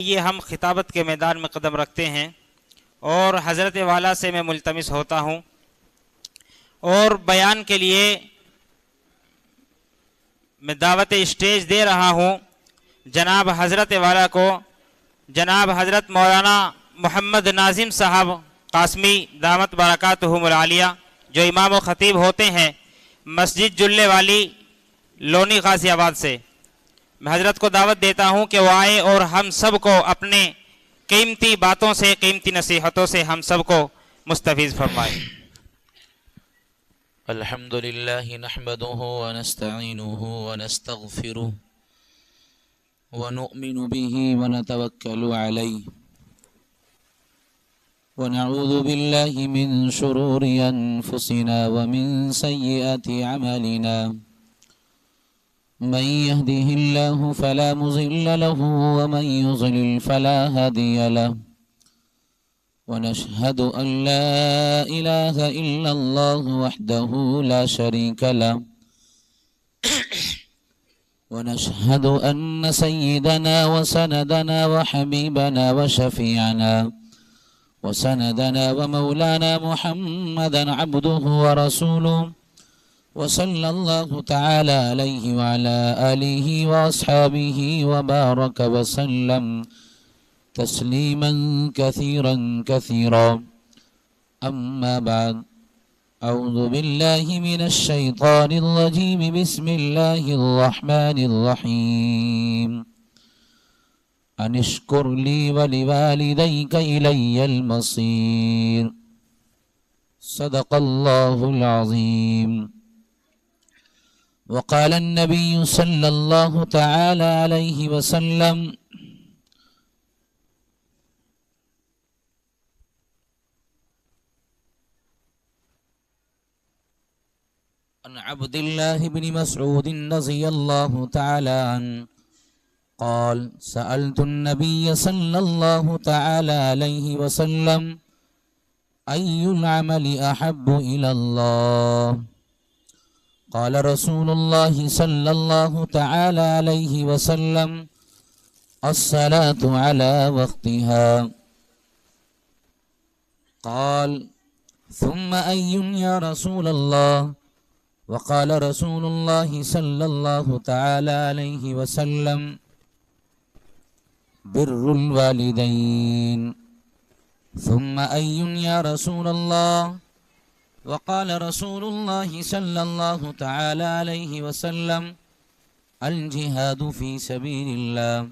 یہ ہم خطابت کے میدان میں قدم رکھتے ہیں اور حضرت والا سے میں ملتمس ہوتا ہوں اور بیان کے لیے میں دعوت اسٹیج دے رہا ہوں جناب حضرت والا کو، جناب حضرت مولانا محمد ناظم صاحب قاسمی دامت برکاتہم العالیہ، جو امام و خطیب ہوتے ہیں مسجد جلے والی لونی غازی آباد سے۔ میں حضرت کو دعوت دیتا ہوں کہ وہ آئے اور ہم سب کو اپنے قیمتی باتوں سے، قیمتی نصیحتوں سے ہم سب کو مستفیض فرمائے۔ الحمد لله نحمده ونستعينه ونستغفره ونؤمن به ونتوكل عليه ونعوذ بالله من شرور أنفسنا ومن سيئات أعمالنا، من يهده الله فلا مضل له ومن يضلل فلا هادي له، ونشهد أن لا إله إلا الله وحده لا شريك له، ونشهد أن سيدنا وسندنا وحبيبنا وشفيعنا وسندنا ومولانا محمدا عبده ورسوله، وصلى الله تعالى عليه وعلى آله وأصحابه وبارك وسلم تسليما كثيرا كثيرا. أما بعد، أعوذ بالله من الشيطان الرجيم، بسم الله الرحمن الرحيم. أن اشكر لي ولوالديك إلي المصير. صدق الله العظيم. وقال النبي صلى الله تعالى عليه وسلم: عن عبد الله بن مسعود رضي الله تعالى عنه قال: سألت النبي صلى الله تعالى عليه وسلم: أي العمل أحب إلى الله؟ قال رسول الله صلى الله تعالى عليه وسلم: الصلاة على وقتها. قال: ثم أي يا رسول الله؟ وقال رسول الله صلى الله تعالى عليه وسلم: بر الوالدين. ثم أي يا رسول الله؟ وقال رسول الله صلى الله تعالى عليه وسلم: الجهاد في سبيل الله،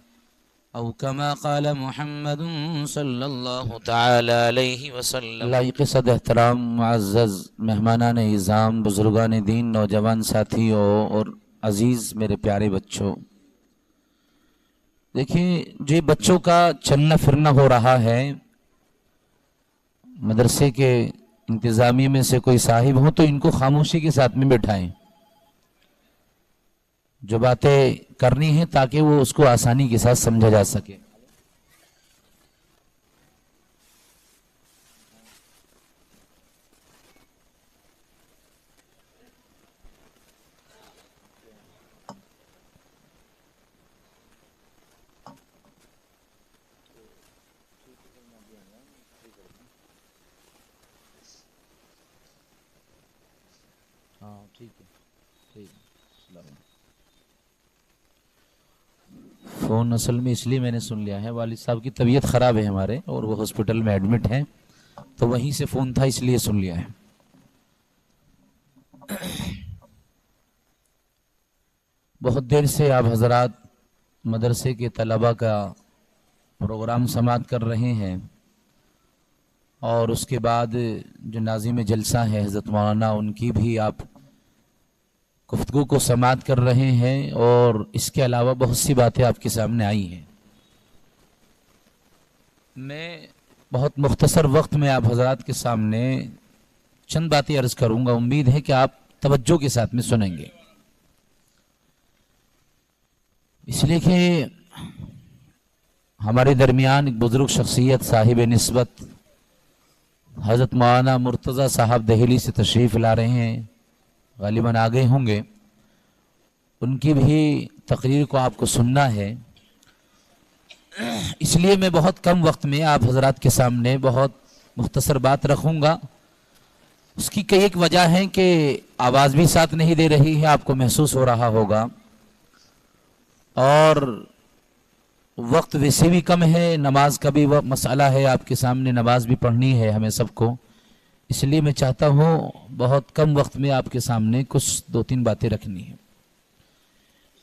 او كما قال محمد صلی اللہ تعالی علیہ وسلم. لائق صد احترام معزز مہمانان اعظام، بزرگان دین، نوجوان ساتھیوں اور عزیز میرے پیارے بچوں، دیکھیں جو بچوں کا چلنا پھرنا ہو رہا ہے، مدرسے کے انتظامیہ میں سے کوئی صاحب ہوں تو ان کو خاموشی کے ساتھ میں بٹھائیں، جو باتیں کرنی ہیں تاکہ وہ اس کو آسانی کے ساتھ سمجھا جا سکے۔ ہاں ٹھیک ہے، ٹھیک ہے۔ فون اصل میں اس لیے میں نے سن لیا ہے، والد صاحب کی طبیعت خراب ہے ہمارے اور وہ ہاسپٹل میں ایڈمٹ ہیں، تو وہیں سے فون تھا اس لیے سن لیا ہے۔ بہت دیر سے آپ حضرات مدرسے کے طلباء کا پروگرام سماعت کر رہے ہیں، اور اس کے بعد جو ناظم جلسہ ہے حضرت مولانا، ان کی بھی آپ گفتگو کو سماعت کر رہے ہیں، اور اس کے علاوہ بہت سی باتیں آپ کے سامنے آئی ہیں۔ میں بہت مختصر وقت میں آپ حضرات کے سامنے چند باتیں عرض کروں گا، امید ہے کہ آپ توجہ کے ساتھ میں سنیں گے، اس لیے کہ ہمارے درمیان ایک بزرگ شخصیت صاحب نسبت حضرت مولانا مرتضی صاحب دہلی سے تشریف لا رہے ہیں، غالباً آگے ہوں گے، ان کی بھی تقریر کو آپ کو سننا ہے۔ اس لیے میں بہت کم وقت میں آپ حضرات کے سامنے بہت مختصر بات رکھوں گا. اس کی کئی ایک وجہ ہے کہ آواز بھی ساتھ نہیں دے رہی ہے، آپ کو محسوس ہو رہا ہوگا، اور وقت ویسے بھی کم ہے، نماز کا بھی مسئلہ ہے، آپ کے سامنے نماز بھی پڑھنی ہے ہمیں سب کو. اس لیے میں چاہتا ہوں بہت کم وقت میں آپ کے سامنے کچھ 2-3 باتیں رکھنی ہیں.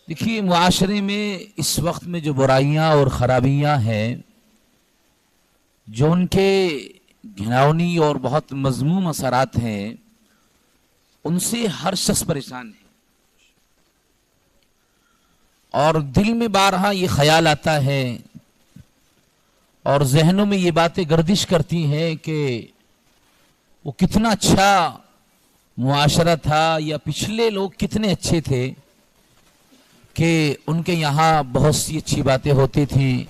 دیکھیے، معاشرے میں اس وقت میں جو برائیاں اور خرابیاں ہیں، جو ان کے گھناؤنی اور بہت مذموم اثرات ہیں، ان سے ہر شخص پریشان ہے. اور دل میں بارہا یہ خیال آتا ہے اور ذہنوں میں یہ باتیں گردش کرتی ہیں کہ وہ کتنا اچھا معاشرہ تھا، یا پچھلے لوگ کتنے اچھے تھے کہ ان کے یہاں بہت سی اچھی باتیں ہوتی تھیں.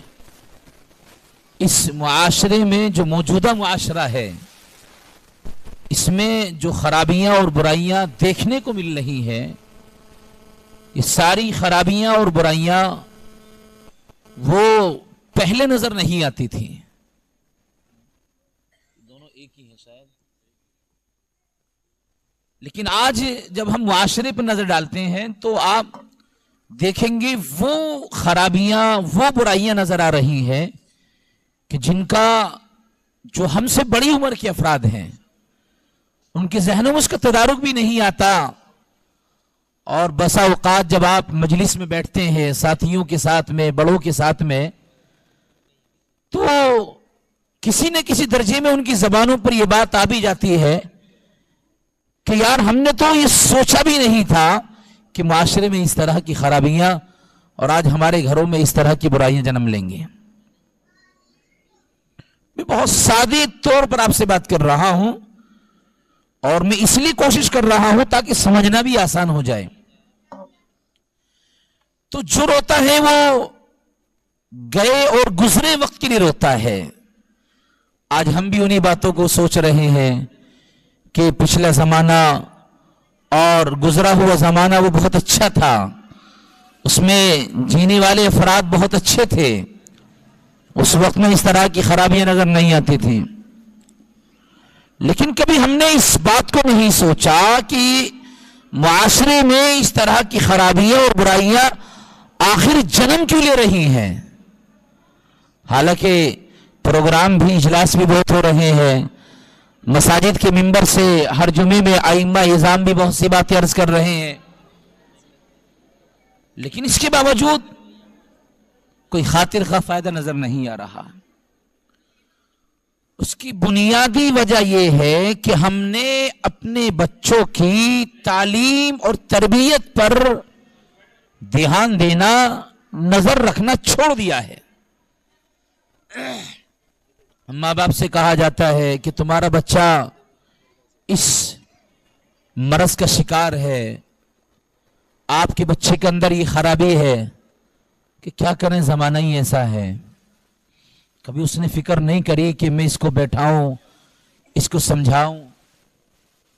اس معاشرے میں جو موجودہ معاشرہ ہے، اس میں جو خرابیاں اور برائیاں دیکھنے کو مل رہی ہیں، یہ ساری خرابیاں اور برائیاں وہ پہلے نظر نہیں آتی تھیں. دونوں ایک ہی ہیں شاید. لیکن آج جب ہم معاشرے پر نظر ڈالتے ہیں تو آپ دیکھیں گے وہ خرابیاں، وہ برائیاں نظر آ رہی ہیں کہ جن کا جو ہم سے بڑی عمر کے افراد ہیں ان کے ذہنوں میں اس کا تدارک بھی نہیں آتا. اور بسا اوقات جب آپ مجلس میں بیٹھتے ہیں ساتھیوں کے ساتھ میں، بڑوں کے ساتھ میں، تو کسی نہ کسی درجے میں ان کی زبانوں پر یہ بات آ بھی جاتی ہے کہ یار ہم نے تو یہ سوچا بھی نہیں تھا کہ معاشرے میں اس طرح کی خرابیاں اور آج ہمارے گھروں میں اس طرح کی برائیاں جنم لیں گے. میں بہت سادے طور پر آپ سے بات کر رہا ہوں، اور میں اس لیے کوشش کر رہا ہوں تاکہ سمجھنا بھی آسان ہو جائے. تو جو روتا ہے وہ گئے اور گزرے وقت کے لیے روتا ہے. آج ہم بھی انہی باتوں کو سوچ رہے ہیں کہ پچھلا زمانہ اور گزرا ہوا زمانہ وہ بہت اچھا تھا، اس میں جینے والے افراد بہت اچھے تھے، اس وقت میں اس طرح کی خرابیاں نظر نہیں آتی تھیں. لیکن کبھی ہم نے اس بات کو نہیں سوچا کہ معاشرے میں اس طرح کی خرابیاں اور برائیاں آخر جنم کیوں لے رہی ہیں. حالانکہ پروگرام بھی، اجلاس بھی بہت ہو رہے ہیں، مساجد کے منبر سے ہر جمعے میں ائمہ اعظام بھی بہت سی باتیں عرض کر رہے ہیں، لیکن اس کے باوجود کوئی خاطر خواہ فائدہ نظر نہیں آ رہا. اس کی بنیادی وجہ یہ ہے کہ ہم نے اپنے بچوں کی تعلیم اور تربیت پر دھیان دینا، نظر رکھنا چھوڑ دیا ہے. ماں باپ سے کہا جاتا ہے کہ تمہارا بچہ اس مرض کا شکار ہے، آپ کے بچے کے اندر یہ خرابی ہے، کہ کیا کریں، زمانہ ہی ایسا ہے. کبھی اس نے فکر نہیں کری کہ میں اس کو بیٹھاؤں، اس کو سمجھاؤں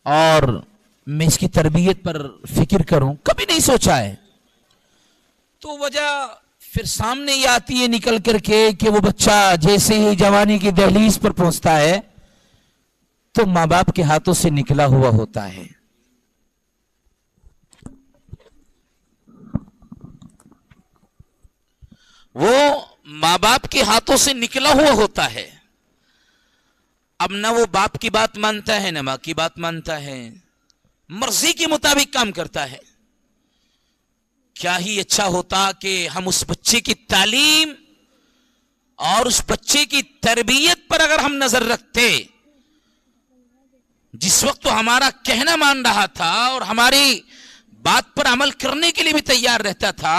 اور میں اس کی تربیت پر فکر کروں، کبھی نہیں سوچا ہے. تو وجہ پھر سامنے یہ آتی ہے نکل کر کے کہ وہ بچہ جیسے ہی جوانی کی دہلیز پر پہنچتا ہے تو ماں باپ کے ہاتھوں سے نکلا ہوا ہوتا ہے. وہ ماں باپ کے ہاتھوں سے نکلا ہوا ہوتا ہے. اب نہ وہ باپ کی بات مانتا ہے، نہ ماں کی بات مانتا ہے، مرضی کے مطابق کام کرتا ہے. کیا ہی اچھا ہوتا کہ ہم اس بچے کی تعلیم اور اس بچے کی تربیت پر اگر ہم نظر رکھتے. جس وقت تو ہمارا کہنا مان رہا تھا اور ہماری بات پر عمل کرنے کے لیے بھی تیار رہتا تھا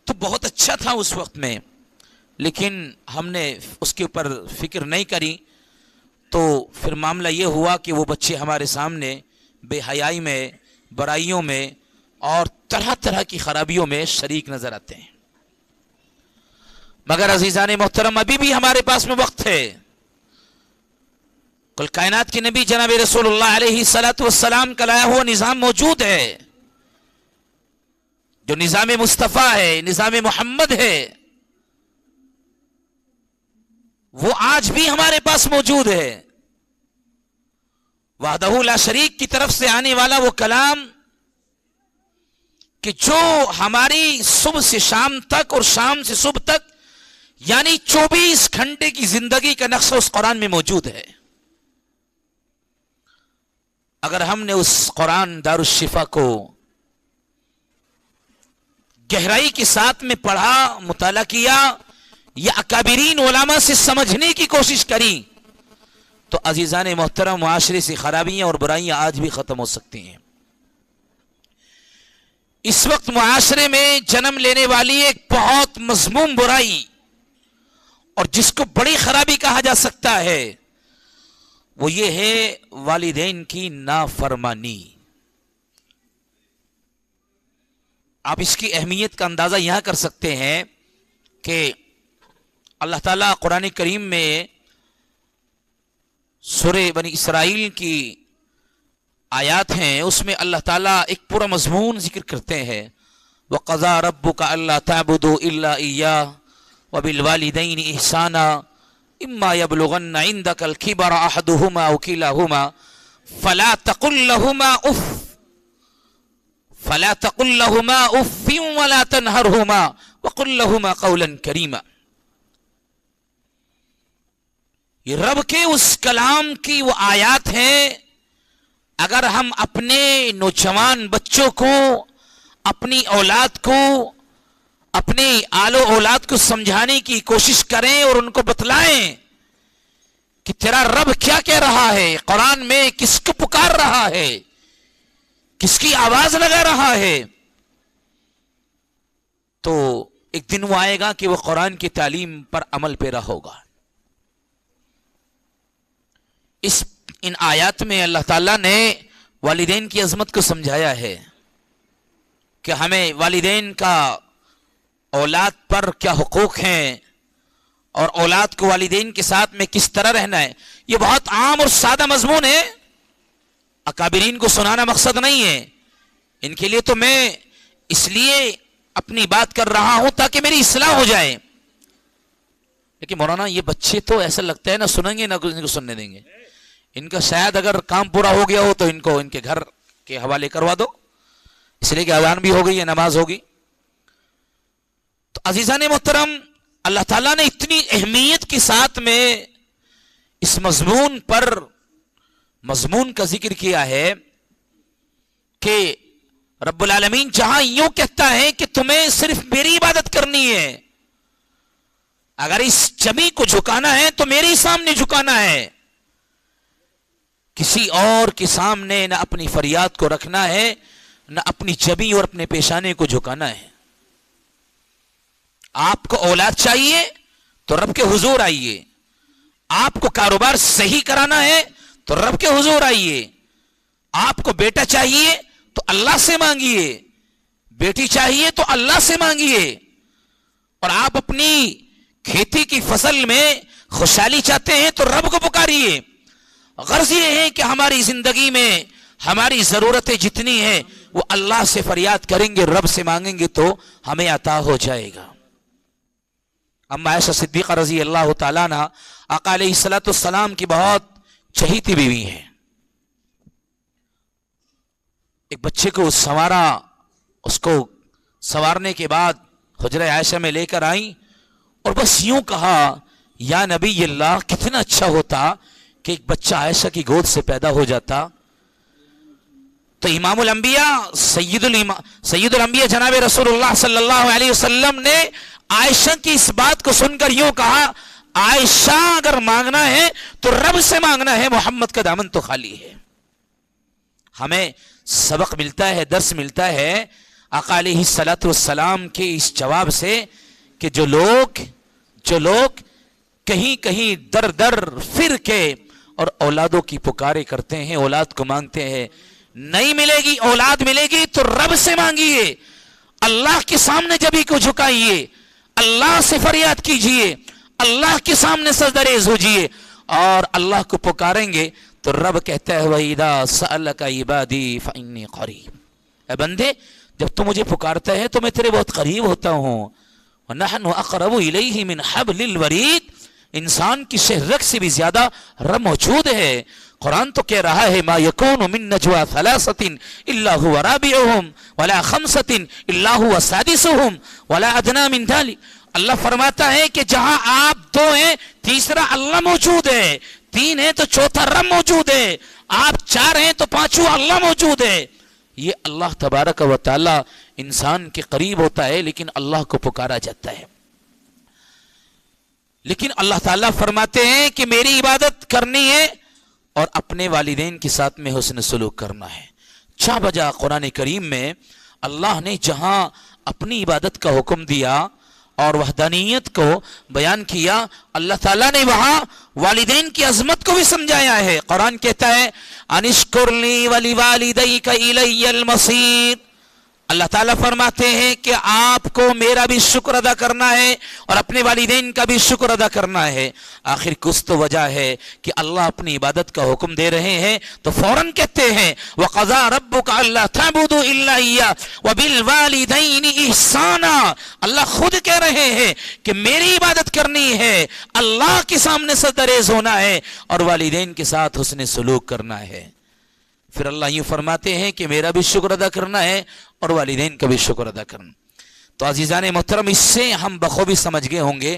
تو بہت اچھا تھا اس وقت میں، لیکن ہم نے اس کے اوپر فکر نہیں کری. تو پھر معاملہ یہ ہوا کہ وہ بچے ہمارے سامنے بے حیائی میں، برائیوں میں اور طرح طرح کی خرابیوں میں شریک نظر آتے ہیں. مگر عزیزان محترم، ابھی بھی ہمارے پاس میں وقت ہے. کل کائنات کے نبی جناب رسول اللہ علیہ الصلوۃ والسلام کا لایا ہوا نظام موجود ہے، جو نظام مصطفیٰ ہے، نظام محمد ہے. وہ آج بھی ہمارے پاس موجود ہے. وحدہ لا شریک کی طرف سے آنے والا وہ کلام کہ جو ہماری صبح سے شام تک اور شام سے صبح تک یعنی 24 گھنٹے کی زندگی کا نقشہ اس قرآن میں موجود ہے. اگر ہم نے اس قرآن دارالشفا کو گہرائی کے ساتھ میں پڑھا، مطالعہ کیا یا اکابرین علماء سے سمجھنے کی کوشش کری تو عزیزان محترم معاشرے سے خرابیاں اور برائیاں آج بھی ختم ہو سکتی ہیں. اس وقت معاشرے میں جنم لینے والی ایک بہت مذموم برائی اور جس کو بڑی خرابی کہا جا سکتا ہے وہ یہ ہے والدین کی نافرمانی. آپ اس کی اہمیت کا اندازہ یہاں کر سکتے ہیں کہ اللہ تعالیٰ قرآن کریم میں سورہ بنی اسرائیل کی آیات ہیں، اس میں اللہ تعالیٰ ایک پورا مضمون ذکر کرتے ہیں. وَقَضَىٰ رَبُّكَ أَلَّا تَعْبُدُوا إِلَّا إِيَّاهُ وَبِالْوَالِدَيْنِ إِحْسَانًا إِمَّا يَبْلُغَنَّ عِندَكَ الْكِبَرَ أَحَدُهُمَا أَوْ كِلَاهُمَا فَلَا تَقُل لَّهُمَا أُفٍّ وَلَا تَنْهَرْهُمَا وَقُل لَّهُمَا قَوْلًا كَرِيمًا. یہ رب کے اس کلام کی وہ آیات ہیں. اگر ہم اپنے نوجوان بچوں کو، اپنی اولاد کو، اپنے آل و اولاد کو سمجھانے کی کوشش کریں اور ان کو بتلائیں کہ تیرا رب کیا کہہ رہا ہے، قرآن میں کس کو پکار رہا ہے، کس کی آواز لگا رہا ہے، تو ایک دن وہ آئے گا کہ وہ قرآن کی تعلیم پر عمل پیرا ہوگا. ان آیات میں اللہ تعالیٰ نے والدین کی عظمت کو سمجھایا ہے کہ ہمیں والدین کا اولاد پر کیا حقوق ہیں اور اولاد کو والدین کے ساتھ میں کس طرح رہنا ہے. یہ بہت عام اور سادہ مضمون ہے، اکابرین کو سنانا مقصد نہیں ہے. ان کے لیے تو میں اس لیے اپنی بات کر رہا ہوں تاکہ میری اصلاح ہو جائے. لیکن مولانا یہ بچے تو ایسا لگتا ہے نہ سنیں گے نہ ان کو سننے دیں گے. ان کا شاید اگر کام پورا ہو گیا ہو تو ان کو ان کے گھر کے حوالے کروا دو، اس لیے کہ اذان بھی ہو گئی ہے، نماز ہوگی. تو عزیزان محترم، اللہ تعالیٰ نے اتنی اہمیت کے ساتھ میں اس مضمون کا ذکر کیا ہے کہ رب العالمین جہاں یوں کہتا ہے کہ تمہیں صرف میری عبادت کرنی ہے، اگر اس جمی کو جھکانا ہے تو میرے سامنے جھکانا ہے، کسی اور کے سامنے نہ اپنی فریاد کو رکھنا ہے، نہ اپنی جبی اور اپنے پیشانے کو جھکانا ہے. آپ کو اولاد چاہیے تو رب کے حضور آئیے، آپ کو کاروبار صحیح کرانا ہے تو رب کے حضور آئیے، آپ کو بیٹا چاہیے تو اللہ سے مانگیے، بیٹی چاہیے تو اللہ سے مانگیے، اور آپ اپنی کھیتی کی فصل میں خوشحالی چاہتے ہیں تو رب کو پکاریے. غرض یہ ہے کہ ہماری زندگی میں ہماری ضرورتیں جتنی ہیں وہ اللہ سے فریاد کریں گے، رب سے مانگیں گے تو ہمیں عطا ہو جائے گا. اما عائشہ صدیقہ رضی اللہ تعالیٰ عنہ آقا علیہ الصلوۃ والسلام کی بہت چہیتی بیوی ہیں. ایک بچے کو سنوارا، اس کو سنوارنے کے بعد حجرہ عائشہ میں لے کر آئیں اور بس یوں کہا، یا نبی اللہ کتنا اچھا ہوتا کہ ایک بچہ عائشہ کی گود سے پیدا ہو جاتا. تو امام الانبیاء سید الانبیاء جناب رسول اللہ صلی اللہ علیہ وسلم نے عائشہ کی اس بات کو سن کر یوں کہا، عائشہ اگر مانگنا ہے تو رب سے مانگنا ہے، محمد کا دامن تو خالی ہے. ہمیں سبق ملتا ہے، درس ملتا ہے آقا علیہ الصلوۃ والسلام کے اس جواب سے کہ جو لوگ کہیں کہیں در در پھر کے اور اولادوں کی پکارے کرتے ہیں، اولاد کو مانگتے ہیں، نہیں ملے گی اولاد ملے گی تو رب سے مانگیے، اللہ کے سامنے جبھی کو جھکائیے، اللہ سے فریاد کیجئے، اللہ کے سامنے سجدہ ریز ہوجئے اور اللہ کو پکاریں گے تو رب کہتا ہے وَإِذَا سَأَلَكَ عِبَادِي فَإِنِّي قَرِيبٌ. اے بندے جب تو مجھے پکارتا ہے تو میں تیرے بہت قریب ہوتا ہوں. وَنَحْنُ أَقْرَبُ إِلَيْهِ مِنْ حَبْلِ الْوَرِيدِ انسان کی شہرت سے بھی زیادہ رب موجود ہے. قرآن تو کہہ رہا ہے ما یکون من نجوا ثلاثۃ الا هو رابعهم ولا خمسۃ الا هو سادسهم ولا ادنى من ذلك. اللہ فرماتا ہے کہ جہاں آپ دو ہیں تیسرا اللہ موجود ہے, تین ہے تو چوتھا رب موجود ہے, آپ چار ہیں تو پانچواں اللہ موجود ہے. یہ اللہ تبارک و تعالی انسان کے قریب ہوتا ہے لیکن اللہ کو پکارا جاتا ہے. لیکن اللہ تعالیٰ فرماتے ہیں کہ میری عبادت کرنی ہے اور اپنے والدین کے ساتھ میں حسن سلوک کرنا ہے. چا بجا قرآن کریم میں اللہ نے جہاں اپنی عبادت کا حکم دیا اور وحدانیت کو بیان کیا, اللہ تعالیٰ نے وہاں والدین کی عظمت کو بھی سمجھایا ہے. قرآن کہتا ہے انشکر لی ولوالدیک الی المصیر. اللہ تعالیٰ فرماتے ہیں کہ آپ کو میرا بھی شکر ادا کرنا ہے اور اپنے والدین کا بھی شکر ادا کرنا ہے. آخر کچھ تو وجہ ہے کہ اللہ اپنی عبادت کا حکم دے رہے ہیں تو فوراً کہتے ہیں وَقَضَى رَبُّكَ أَلَّا تَعْبُدُوا إِلَّا إِيَّاهُ وَبِالْوَالِدَيْنِ إِحْسَانًا. اللہ خود کہہ رہے ہیں کہ میری عبادت کرنی ہے, اللہ کے سامنے سردریز ہونا ہے اور والدین کے ساتھ حسن سلوک کرنا ہے. پھر اللہ یوں فرماتے ہیں کہ میرا بھی شکر ادا کرنا ہے اور والدین کا بھی شکر ادا کرنا. تو عزیزان محترم, اس سے ہم بخوبی سمجھ گئے ہوں گے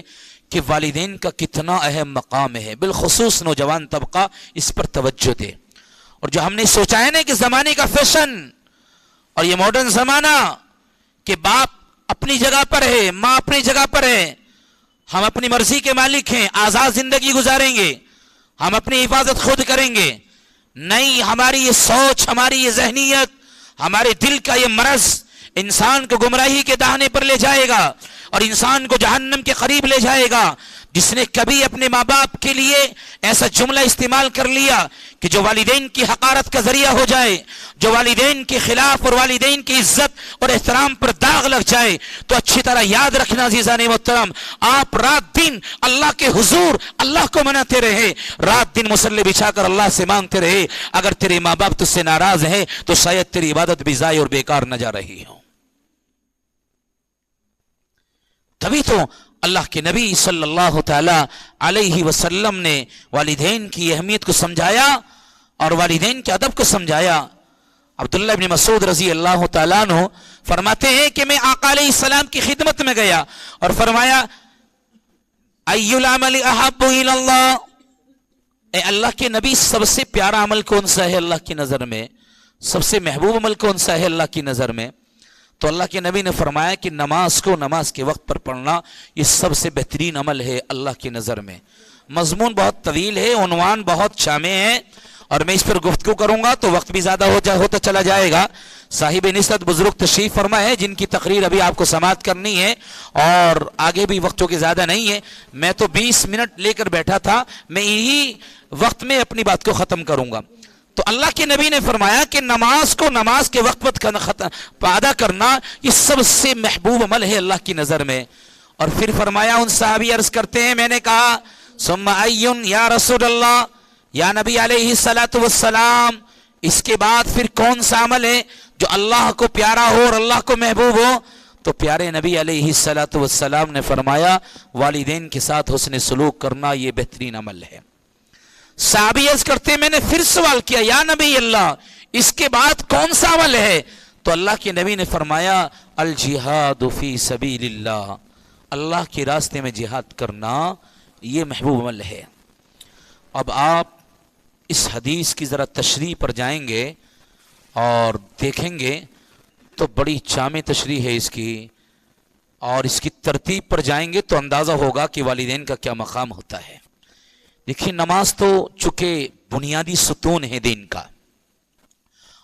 کہ والدین کا کتنا اہم مقام ہے. بالخصوص نوجوان طبقہ اس پر توجہ دے. اور جو ہم نے سوچا ہے نا کہ زمانے کا فیشن اور یہ ماڈرن زمانہ کہ باپ اپنی جگہ پر ہے, ماں اپنی جگہ پر ہے, ہم اپنی مرضی کے مالک ہیں, آزاد زندگی گزاریں گے, ہم اپنی حفاظت خود کریں گے. نہیں, ہماری یہ سوچ, ہماری یہ ذہنیت, ہمارے دل کا یہ مرض انسان کو گمراہی کے دہانے پر لے جائے گا اور انسان کو جہنم کے قریب لے جائے گا. جس نے کبھی اپنے ماں باپ کے لیے ایسا جملہ استعمال کر لیا کہ جو والدین کی حقارت کا ذریعہ ہو جائے, جو والدین کے خلاف اور والدین کی عزت اور احترام پر داغ لگ جائے, تو اچھی طرح یاد رکھنا عزیزان محترم, آپ رات دن اللہ کے حضور اللہ کو مناتے رہے, رات دن مصلی بچھا کر اللہ سے مانگتے رہے. اگر تیرے ماں باپ تجھ سے ناراض ہیں تو شاید تیری عبادت بھی ضائع اور بیکار نہ جا رہی ہو. تبھی تو اللہ کے نبی صلی اللہ تعالی علیہ وسلم نے والدین کی اہمیت کو سمجھایا اور والدین کے ادب کو سمجھایا. عبداللہ ابن مسعود رضی اللہ تعالیٰ عنہ فرماتے ہیں کہ میں آقا علیہ السلام کی خدمت میں گیا اور فرمایا ای العمل احب الی اللہ. اے اللہ کے نبی, سب سے پیارا عمل کون سا ہے اللہ کی نظر میں, سب سے محبوب عمل کون سا ہے اللہ کی نظر میں؟ تو اللہ کے نبی نے فرمایا کہ نماز کو نماز کے وقت پر پڑھنا یہ سب سے بہترین عمل ہے اللہ کی نظر میں. مضمون بہت طویل ہے, عنوان بہت شامع ہے اور میں اس پر گفتگو کروں گا تو وقت بھی زیادہ ہوتا چلا جائے گا. صاحب نسبت بزرگ تشریف فرما ہے جن کی تقریر ابھی آپ کو سماعت کرنی ہے اور آگے بھی وقتوں کی زیادہ نہیں ہے. میں تو 20 منٹ لے کر بیٹھا تھا, میں یہی وقت میں اپنی بات کو ختم کروں گا. تو اللہ کے نبی نے فرمایا کہ نماز کو نماز کے وقت پر ادا کرنا یہ سب سے محبوب عمل ہے اللہ کی نظر میں. اور پھر فرمایا, ان صحابی عرض کرتے ہیں, میں نے کہا ثم ایون یا رسول اللہ, یا نبی علیہ السلام, اس کے بعد پھر کون سا عمل ہے جو اللہ کو پیارا ہو اور اللہ کو محبوب ہو؟ تو پیارے نبی علیہ السلام نے فرمایا والدین کے ساتھ حسن سلوک کرنا یہ بہترین عمل ہے. صحابی عرض کرتے, میں نے پھر سوال کیا یا نبی اللہ, اس کے بعد کون سا عمل ہے؟ تو اللہ کے نبی نے فرمایا الجہاد فی سبیل اللہ, اللہ کے راستے میں جہاد کرنا یہ محبوب عمل ہے. اب آپ اس حدیث کی ذرا تشریح پر جائیں گے اور دیکھیں گے تو بڑی جامع تشریح ہے اس کی, اور اس کی ترتیب پر جائیں گے تو اندازہ ہوگا کہ والدین کا کیا مقام ہوتا ہے. دیکھیں, نماز تو چونکہ بنیادی ستون ہے دین کا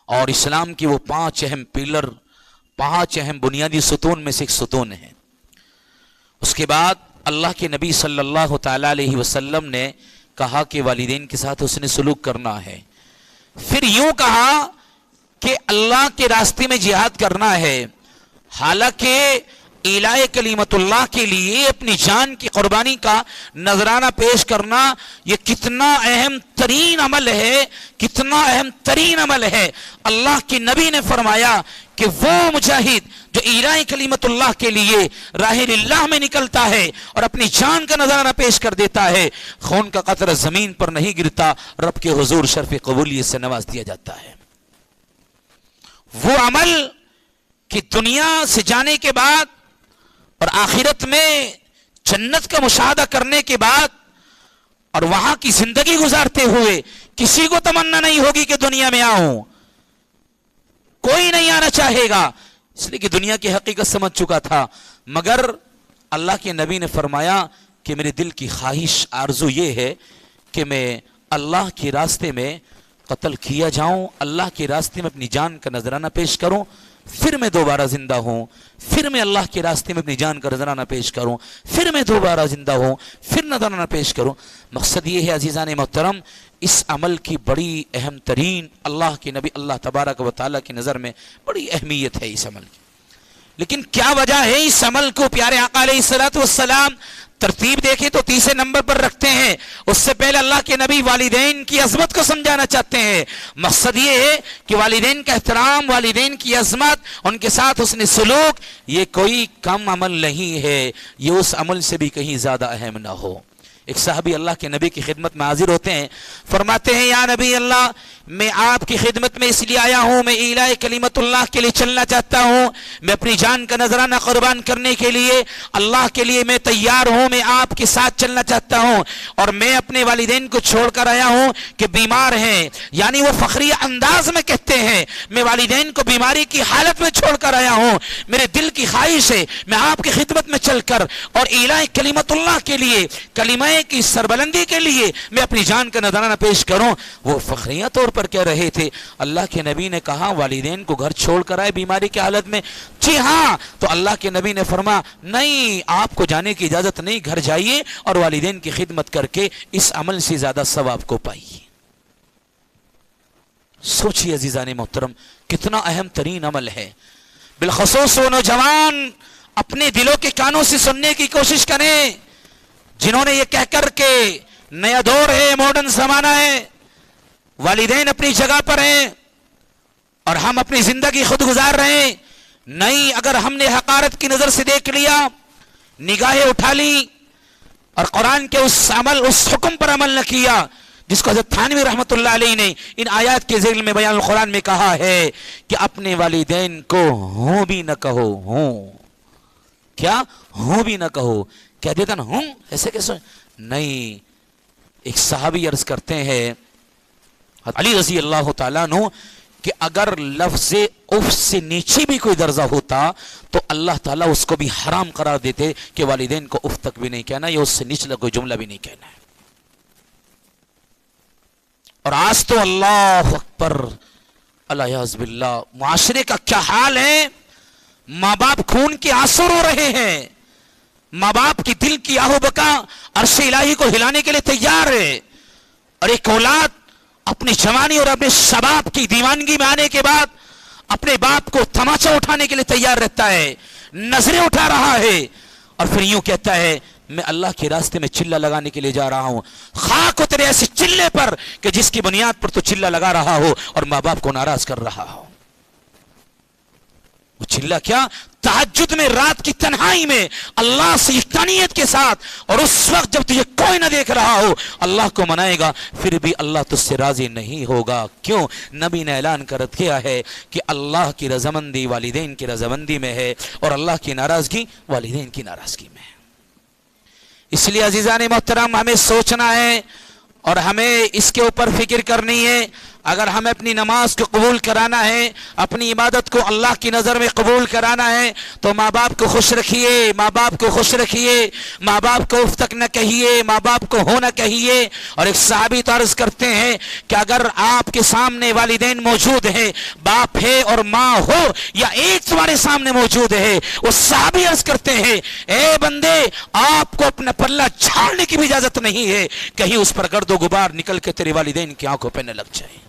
اور اسلام کی وہ 5 اہم پیلر, 5 اہم بنیادی ستون میں سے ایک ستون ہے. اس کے بعد اللہ کے نبی صلی اللہ تعالی علیہ وسلم نے کہا کہ والدین کے ساتھ حسن سلوک کرنا ہے. پھر یوں کہا کہ اللہ کے راستے میں جہاد کرنا ہے. حالانکہ اعلاء کلمت اللہ کے لیے اپنی جان کی قربانی کا نذرانہ پیش کرنا یہ کتنا اہم ترین عمل ہے، کتنا اہم ترین عمل ہے۔ اللہ کے نبی نے فرمایا کہ وہ مجاہد جو اعلاء کلمت اللہ کے لیے راہ اللہ میں نکلتا ہے اور اپنی جان کا نذرانہ پیش کر دیتا ہے، خون کا قطرہ زمین پر نہیں گرتا، رب کے حضور شرف قبولیت سے نواز دیا جاتا ہے۔ وہ عمل کہ دنیا سے جانے کے بعد اور آخرت میں جنت کا مشاہدہ کرنے کے بعد اور وہاں کی زندگی گزارتے ہوئے کسی کو تمنا نہیں ہوگی کہ دنیا میں آؤں، کوئی نہیں آنا چاہے گا، اس لیے کہ دنیا کی حقیقت سمجھ چکا تھا۔ مگر اللہ کے نبی نے فرمایا کہ میرے دل کی خواہش آرزو یہ ہے کہ میں اللہ کے راستے میں قتل کیا جاؤں، اللہ کے راستے میں اپنی جان کا نذرانہ پیش کروں، پھر میں دوبارہ زندہ ہوں، پھر میں اللہ کے راستے میں اپنی جان کا نذرانہ پیش کروں، پھر میں دوبارہ زندہ ہوں، پھر نذرانہ پیش کروں۔ مقصد یہ ہے عزیزان محترم، اس عمل کی بڑی اہم ترین اللہ کے نبی اللہ تبارک و تعالیٰ کی نظر میں بڑی اہمیت ہے اس عمل کی۔ لیکن کیا وجہ ہے اس عمل کو پیارے آقا علیہ الصلوۃ والسلام ترتیب دیکھیں تو تیسرے نمبر پر رکھتے ہیں؟ اس سے پہلے اللہ کے نبی والدین کی عظمت کو سمجھانا چاہتے ہیں۔ مقصد یہ ہے کہ والدین کا احترام، والدین کی عظمت، ان کے ساتھ حسن سلوک، یہ کوئی کم عمل نہیں ہے، یہ اس عمل سے بھی کہیں زیادہ اہم نہ ہو۔ ایک صحابی اللہ کے نبی کی خدمت میں حاضر ہوتے ہیں، فرماتے ہیں یا نبی اللہ، میں آپ کی خدمت میں اس لیے آیا ہوں، میں اعلاء کلمت اللہ کے لیے چلنا چاہتا ہوں، میں اپنی جان کا نذرانہ قربان کرنے کے لیے اللہ کے لیے میں تیار ہوں، میں آپ کے ساتھ چلنا چاہتا ہوں، اور میں اپنے والدین کو چھوڑ کر آیا ہوں کہ بیمار ہیں، یعنی وہ فخری انداز میں کہتے ہیں میں والدین کو بیماری کی حالت میں چھوڑ کر آیا ہوں، میرے دل کی خواہش ہے میں آپ کی خدمت میں چل کر اور اعلاء کلمت اللہ کے لیے، کلمہ کی سربلندی کے لیے میں اپنی جان کا نذرانہ پیش کروں۔ وہ فخریہ طور پر کہہ رہے تھے۔ اللہ کے نبی نے کہا والدین کو گھر چھوڑ کر آئے بیماری کی حالت میں؟ جی ہاں۔ تو اللہ کے نبی نے فرمایا نہیں، آپ کو جانے کی اجازت نہیں، گھر جائیے اور والدین کی خدمت کر کے اس عمل سے زیادہ ثواب کو پائیے۔ سوچیے عزیزان محترم کتنا اہم ترین عمل ہے۔ بالخصوص وہ نوجوان اپنے دلوں کے کانوں سے سننے کی کوشش کریں جنہوں نے یہ کہہ کر کے نیا دور ہے، ماڈرن زمانہ ہے، والدین اپنی جگہ پر ہیں اور ہم اپنی زندگی خود گزار رہے ہیں۔ نہیں، اگر ہم نے حقارت کی نظر سے دیکھ لیا، نگاہیں اٹھا لی اور قرآن کے اس حکم پر عمل نہ کیا جس کو حضرت تھانوی رحمۃ اللہ علیہ نے ان آیات کے ذیل میں بیان القرآن میں کہا ہے کہ اپنے والدین کو ہوں بھی نہ کہو، ہوں کیا ہوں بھی نہ کہو، کہہ دیتا نا ہوں، ایسے کیسے؟ نہیں۔ ایک صحابی عرض کرتے ہیں علی رضی اللہ تعالیٰ عنہ کہ اگر لفظ اف سے نیچے بھی کوئی درجہ ہوتا تو اللہ تعالیٰ اس کو بھی حرام قرار دیتے کہ والدین کو اف تک بھی نہیں کہنا، یا اس سے نچلا کوئی جملہ بھی نہیں کہنا ہے۔ اور آج تو اللہ اکبر، الیاذ باللہ، معاشرے کا کیا حال ہے۔ ماں باپ خون کے آنسو رو رہے ہیں، ماں باپ کی دل کی آہو بکا عرش الہی کو ہلانے کے لیے تیار ہے، اور ایک اولاد اپنی جوانی اور اپنے شباب کی دیوانگی میں آنے کے بعد اپنے باپ کو تماچا اٹھانے کے لیے تیار رہتا ہے، نظریں اٹھا رہا ہے، اور پھر یوں کہتا ہے میں اللہ کے راستے میں چلہ لگانے کے لیے جا رہا ہوں۔ خاک اترے ایسے چلے پر کہ جس کی بنیاد پر تو چلہ لگا رہا ہو اور ماں باپ کو ناراض کر رہا ہو۔ وہ چلہ کیا؟ تہجد میں، رات کی تنہائی میں اللہ سے یکتانیت کے ساتھ، اور اس وقت جب تجھے کوئی نہ دیکھ رہا ہو اللہ کو منائے گا، پھر بھی اللہ تجھ سے راضی نہیں ہوگا۔ کیوں؟ نبی نے اعلان کر دیا ہے کہ اللہ کی رضامندی والدین کی رضامندی میں ہے، اور اللہ کی ناراضگی والدین کی ناراضگی میں ہے۔ اس لیے عزیزان محترم ہمیں سوچنا ہے اور ہمیں اس کے اوپر فکر کرنی ہے۔ اگر ہمیں اپنی نماز کو قبول کرانا ہے، اپنی عبادت کو اللہ کی نظر میں قبول کرانا ہے، تو ماں باپ کو خوش رکھیے، ماں باپ کو خوش رکھیے، ماں باپ کو اف تک نہ کہیے، ماں باپ کو ہو نہ کہیے۔ اور ایک صحابی تو عرض کرتے ہیں کہ اگر آپ کے سامنے والدین موجود ہیں، باپ ہے اور ماں ہو، یا ایک تمہارے سامنے موجود ہے، وہ صحابی عرض کرتے ہیں اے بندے، آپ کو اپنا پلہ جھاڑنے کی بھی اجازت نہیں ہے، کہیں اس پر گرد و غبار نکل کے تیرے والدین کی آنکھوں پہ نہ لگ جائے۔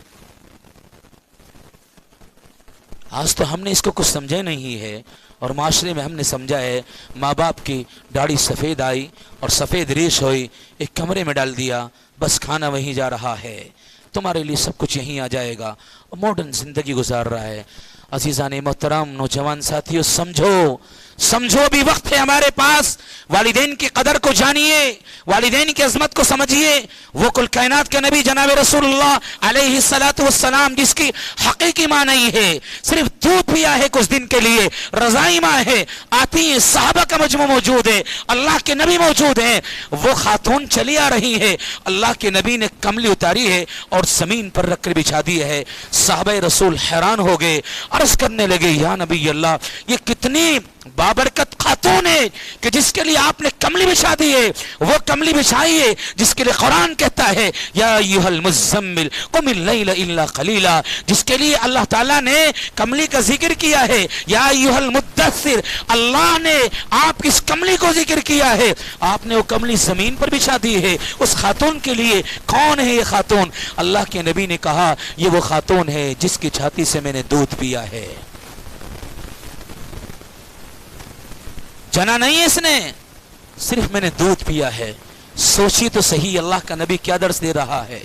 آج تو ہم نے اس کو کچھ سمجھا نہیں ہے، اور معاشرے میں ہم نے سمجھا ہے ماں باپ کی داڑھی سفید آئی اور سفید ریش ہوئی، ایک کمرے میں ڈال دیا، بس کھانا وہیں جا رہا ہے، تمہارے لیے سب کچھ یہیں آ جائے گا، اور ماڈرن زندگی گزار رہا ہے۔ عزیزان محترم، نوجوان ساتھیوں، سمجھو بھی وقت ہے ہمارے پاس، والدین کی قدر کو جانیے، والدین کی عظمت کو سمجھیے۔ وہ کل کائنات کے نبی جناب رسول اللہ علیہ الصلوۃ والسلام، جس کی حقیقی ماں نہیں ہے، صرف دودھ پیا ہے کچھ دن کے لیے، رضائی ماں ہے، آتی ہیں، صحابہ کا مجموع موجود ہے، اللہ کے نبی موجود ہیں، وہ خاتون چلی آ رہی ہے، اللہ کے نبی نے کملی اتاری ہے اور زمین پر رکھ کر بچھا دی ہے۔ صحابہ رسول حیران ہو گئے، عرض کرنے لگے، یا نبی اللہ، یہ کتنی بابرکت خاتون ہے کہ جس کے لیے آپ نے کملی بچھا دی ہے، وہ کملی بچھائی ہے جس کے لیے قرآن کہتا ہے یا ایھا المزمل قم اللیل الا قلیلا، جس کے لیے اللہ تعالیٰ نے کملی کا ذکر کیا ہے، یا ایھا المدثر، اللہ نے آپ کی اس کملی کو ذکر کیا ہے، آپ نے وہ کملی زمین پر بچھا دی ہے اس خاتون کے لیے۔ کون ہے یہ خاتون؟ اللہ کے نبی نے کہا یہ وہ خاتون ہے جس کی چھاتی سے میں نے دودھ پیا ہے۔ جنا نہیں اس نے، صرف میں نے دودھ پیا ہے۔ سوچی تو صحیح، اللہ کا نبی کیا درس دے رہا ہے۔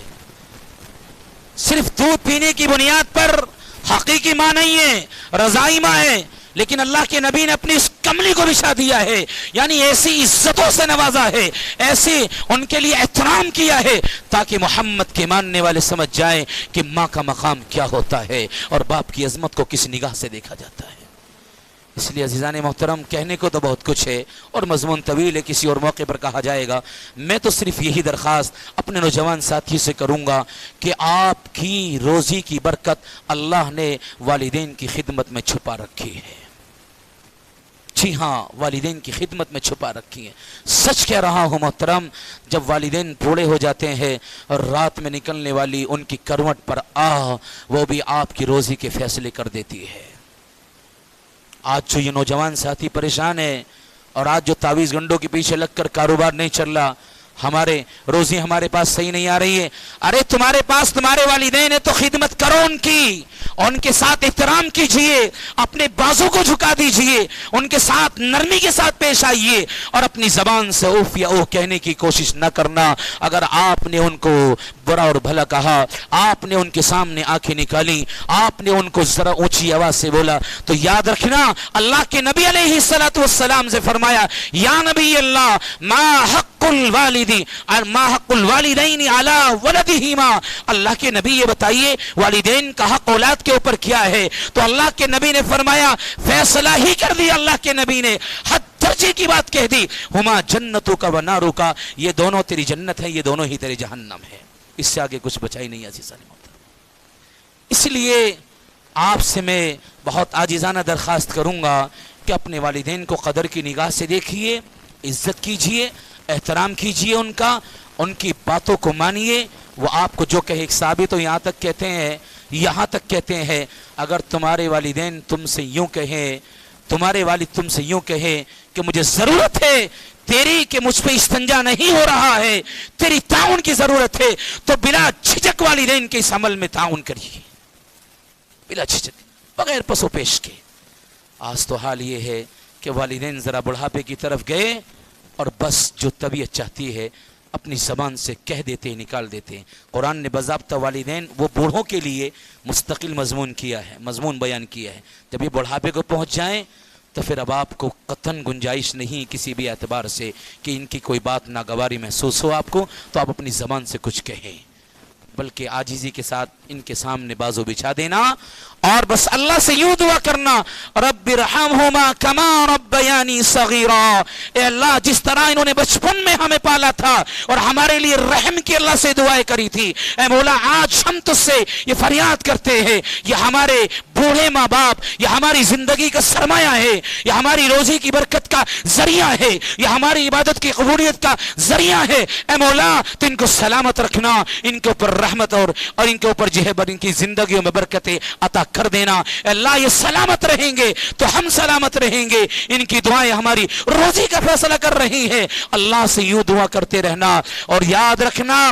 صرف دودھ پینے کی بنیاد پر حقیقی ماں نہیں ہے، رضائی ماں ہے، لیکن اللہ کے نبی نے اپنی اس کملی کو بچھا دیا ہے، یعنی ایسی عزتوں سے نوازا ہے، ایسے ان کے لیے احترام کیا ہے تاکہ محمد کے ماننے والے سمجھ جائیں کہ ماں کا مقام کیا ہوتا ہے اور باپ کی عظمت کو کس نگاہ سے دیکھا جاتا ہے۔ اس لیے عزیزان محترم، کہنے کو تو بہت کچھ ہے اور مضمون طویل ہے، کسی اور موقع پر کہا جائے گا۔ میں تو صرف یہی درخواست اپنے نوجوان ساتھی سے کروں گا کہ آپ کی روزی کی برکت اللہ نے والدین کی خدمت میں چھپا رکھی ہے۔ جی ہاں، والدین کی خدمت میں چھپا رکھی ہے۔ سچ کہہ رہا ہوں محترم، جب والدین بوڑھے ہو جاتے ہیں اور رات میں نکلنے والی ان کی کروٹ پر وہ بھی آپ کی روزی کے فیصلے کر دیتی ہے۔ آج جو یہ نوجوان ساتھی پریشان ہے اور آج جو تعویذ گنڈوں کے پیچھے لگ کر کاروبار نہیں چل رہا، ہمارے روزی ہمارے پاس صحیح نہیں آ رہی ہے، ارے تمہارے پاس تمہارے والدین ہے تو خدمت کرو ان کی، ان کے ساتھ احترام کیجئے، اپنے بازو کو جھکا دیجئے، ان کے ساتھ نرمی کے ساتھ پیش آئیے اور اپنی زبان سے اوف یا اوہ کہنے کی کوشش نہ کرنا۔ اگر آپ نے ان کو برا اور بھلا کہا، آپ نے ان کے سامنے آنکھیں نکالی، آپ نے ان کو ذرا اونچی آواز سے بولا، تو یاد رکھنا اللہ کے نبی علیہ الصلوۃ والسلام سے فرمایا، یا نبی اللہ، ما حق الوالدین علی ولدہما، اللہ کے نبی یہ بتائیے والدین کا حق اولاد کے اوپر کیا ہے؟ تو اللہ کے نبی نے فرمایا، فیصلہ ہی کر دیا اللہ کے نبی نے، حد درجے کی بات کہہ دی، ہما جنتوں کا و ناروں کا، یہ دونوں تیری جنت ہے، یہ دونوں ہی تیری جہنم ہے۔ اس سے آگے کچھ بچا ہی نہیں عزیزان محترم۔ اس لیے آپ سے میں بہت عاجزانہ درخواست کروں گا کہ اپنے والدین کو قدر کی نگاہ سے دیکھیے، عزت کیجئے، احترام کیجئے ان کا، ان کی باتوں کو مانیے، وہ آپ کو جو کہے۔ ایک صحابی تو یہاں تک کہتے ہیں اگر تمہارے والدین تم سے یوں کہیں، تمہارے والد تم سے یوں کہیں کہ مجھے ضرورت ہے تیری کہ مجھ پہ استنجا نہیں ہو رہا ہے، تیری تعاون کی ضرورت ہے، تو بلا جھجک والدین کے اس عمل میں تعاون کریے، بلا جھجک، بغیر پس و پیش کے۔ آج تو حال یہ ہے کہ والدین ذرا بڑھاپے کی طرف گئے اور بس جو طبیعت چاہتی ہے اپنی زبان سے کہہ دیتے ہیں، نکال دیتے ہیں۔ قرآن نے باضابطہ والدین وہ بوڑھوں کے لیے مستقل مضمون بیان کیا ہے۔ جب یہ بڑھاپے کو پہنچ جائیں تو پھر اب آپ کو قطعاً گنجائش نہیں کسی بھی اعتبار سے کہ ان کی کوئی بات ناگواری محسوس ہو آپ کو، تو آپ اپنی زبان سے کچھ کہیں، بلکہ عاجزی کے ساتھ ان کے سامنے بازو بچھا دینا اور بس اللہ سے یوں دعا کرنا، رب ارحمہما کما ربیانی صغیرا، اے اللہ جس طرح انہوں نے بچپن میں ہمیں پالا تھا اور ہمارے لیے رحم کی اللہ سے دعائیں کری تھی، اے مولا آج ہم تجھ سے یہ فریاد کرتے ہیں، یہ ہمارے بوڑھے ماں باپ یہ ہماری زندگی کا سرمایہ ہے، یہ ہماری روزی کی برکت کا ذریعہ ہے، یہ ہماری عبادت کی قبولیت کا ذریعہ ہے، اے مولا تو ان کو سلامت رکھنا، ان کے اوپر رحمت اور ان کے اوپر ان کی زندگیوں میں برکتیں عطا کر دینا۔ اللہ یہ سلامت رہیں گے تو ہم سلامت رہیں گے، ان کی دعائیں ہماری روزی کا فیصلہ کر رہی ہیں۔ اللہ سے یوں دعا کرتے رہنا اور یاد رکھنا